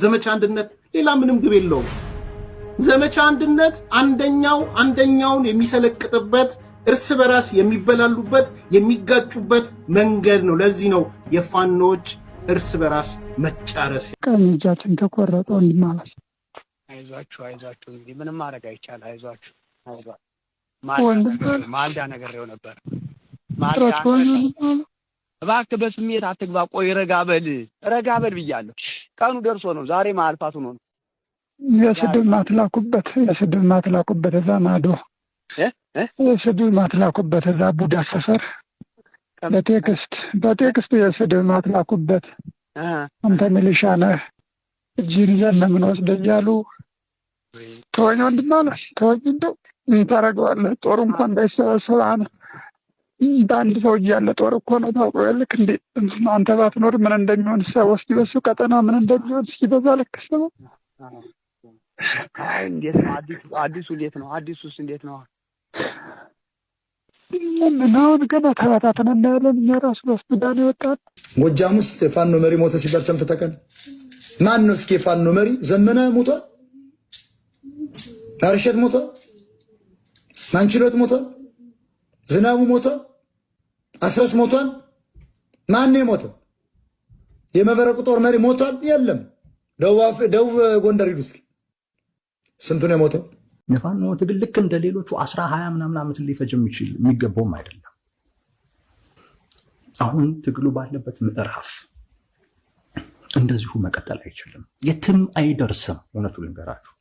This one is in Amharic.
ዘመቻ አንድነት ሌላ ምንም ግብ የለውም። ዘመቻ አንድነት አንደኛውን የሚሰለቅጥበት እርስ በራስ የሚበላሉበት የሚጋጩበት መንገድ ነው። ለዚህ ነው የፋኖች እርስ በራስ መጫረስ። ቀኝ እጃችን ተቆረጠ ማለት አይዟችሁ እንግዲህ ምንም ማድረግ አይቻል። አይዟችሁ ማልዳ ነገሬው ነበር። እባክህ በስሜት አትግባ። ቆይ ረጋ በል ብያለሁ። ቀኑ ደርሶ ነው ዛሬ ማልፋቱ ነው። የስድብ ማትላኩበት እዛ ማዶ የስድብ ማትላኩበት እዛ ቡዳ ሰፈር በቴክስት የስድብ ማትላኩበት አንተ ሚሊሻ ነህ እጅን ይዘን ነው የምንወስደው እያሉ ተወኝ ወንድም አለ። ተወኝ እንደው ምን ታደርገዋለህ? ጦሩ እንኳን እንዳይሰበሰብ በአንድ ሰው እያለ ጦር እኮ ነው ታውቀው ያለክ እንዴ? አንተ ባትኖር ምን እንደሚሆን ሰው እስኪ በሱ ቀጠና ምን እንደሚሆን እስኪ በዛ ልክ ነው። እንዴት ነው አዲሱ እንዴት ነው? አዲሱስ እንዴት ነው? ምናምን ገና ተበታተን እናያለን። እኛ ራሱ በስዳን ይወጣል። ጎጃም ውስጥ የፋኖ መሪ ሞተ ሲባል ሰምተህ ታውቃለህ? ማን ነው እስኪ የፋኖ መሪ? ዘመነ ሞቷል፣ አርሸት ሞቷል፣ ማንችሎት ሞቷል፣ ዝናቡ ሞቷል፣ አስረስ ሞቷል። ማን ነው የሞተው? የመበረቁ ጦር መሪ ሞቷል? የለም። ደቡብ ጎንደር ሂዱ እስኪ ስንቱ ነው የሞተው? የፋኖ ትግል ልክ እንደ ሌሎቹ 20 ምናምን ዓመት ሊፈጅ የሚገባውም አይደለም። አሁን ትግሉ ባለበት ምዕራፍ እንደዚሁ መቀጠል አይችልም፣ የትም አይደርስም። እውነቱን ልንገራችሁ